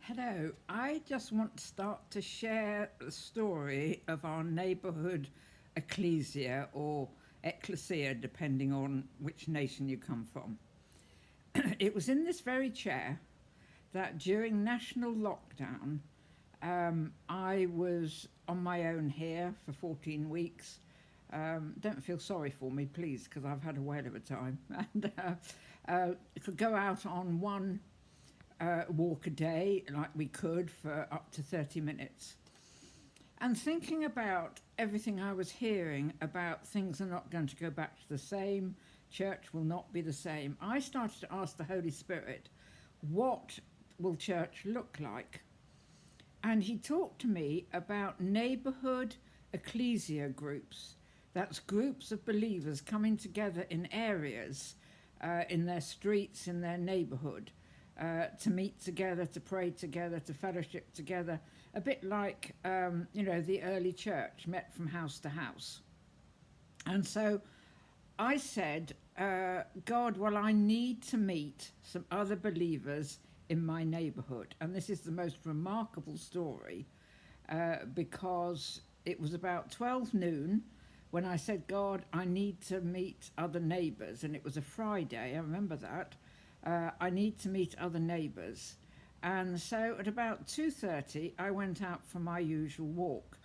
Hello, I just want to start to share the story of our neighbourhood Ekklesia or Ekklesia, depending on which nation you come from. It was in this very chair that during national lockdown, I was on my own here for 14 weeks. Don't feel sorry for me, please, because I've had a whale of a time. And could go out on one walk a day like we could for up to 30 minutes. And thinking about everything I was hearing about things are not going to go back to the same, church will not be the same, I started to ask the Holy Spirit, what will church look like? And he talked to me about neighbourhood Ekklesia groups. That's groups of believers coming together in areas, in their streets, in their neighbourhood, to meet together, to pray together, to fellowship together, a bit like, the early church met from house to house. And so I said, God, well, I need to meet some other believers in my neighbourhood. And this is the most remarkable story because it was about 12 noon when I said, God, I need to meet other neighbours. And it was a Friday, I remember that. I need to meet other neighbours. And so at about 2:30, I went out for my usual walk.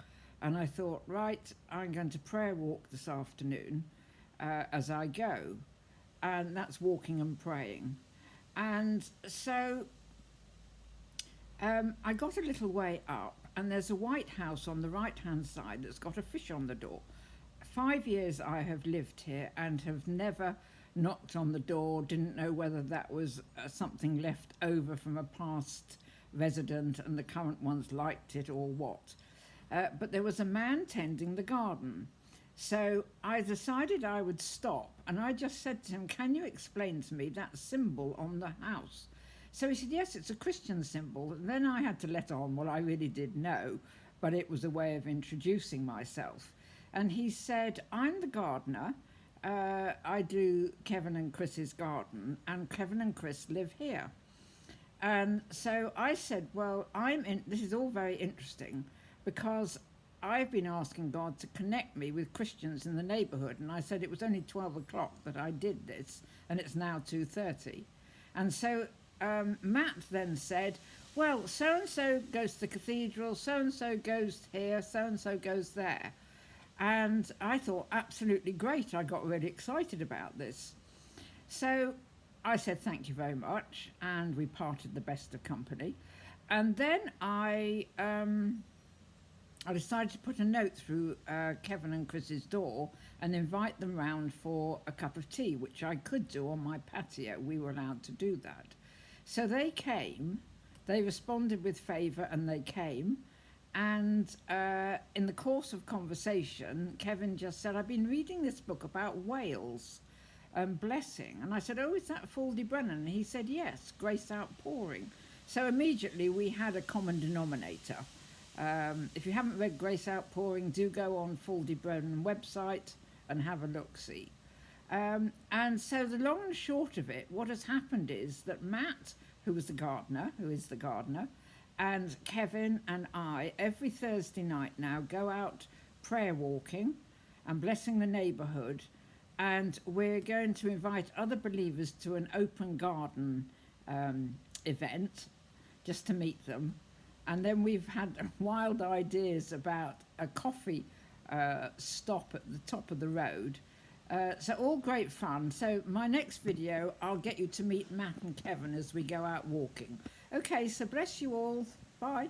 And I thought, right, I'm going to prayer walk this afternoon as I go. And that's walking and praying. And so I got a little way up, and there's a white house on the right-hand side that's got a fish on the door. 5 years I have lived here and have never knocked on the door, didn't know whether that was something left over from a past resident and the current ones liked it or what. But there was a man tending the garden. So I decided I would stop, and I just said to him, can you explain to me that symbol on the house? So he said, yes, it's a Christian symbol. And then I had to let on what I really did know, but it was a way of introducing myself. And he said, I'm the gardener. I do Kevin and Chris's garden, and Kevin and Chris live here. And so I said, well, this is all very interesting because I've been asking God to connect me with Christians in the neighbourhood. And I said it was only 12 o'clock that I did this, and it's now 2:30. And so Matt then said, well, so-and-so goes to the cathedral, so-and-so goes here, so-and-so goes there. And I thought, absolutely great. I got really excited about this. So I said, thank you very much. And we parted the best of company. And then I decided to put a note through Kevin and Chris's door and invite them round for a cup of tea, which I could do on my patio. We were allowed to do that. So they came, they responded with favour, and they came. And in the course of conversation, Kevin just said, I've been reading this book about Wales and blessing. And I said, oh, is that Faldy Brennan? And he said, yes, Grace Outpouring. So immediately we had a common denominator. If you haven't read Grace Outpouring, do go on Faldy Brennan website and have a look-see. And so the long and short of it, what has happened is that Matt, who is the gardener, and Kevin and I, every Thursday night now, go out prayer walking and blessing the neighbourhood. And we're going to invite other believers to an open garden event just to meet them. And then we've had wild ideas about a coffee stop at the top of the road. So all great fun. So my next video, I'll get you to meet Matt and Kevin as we go out walking. Okay, so bless you all. Bye.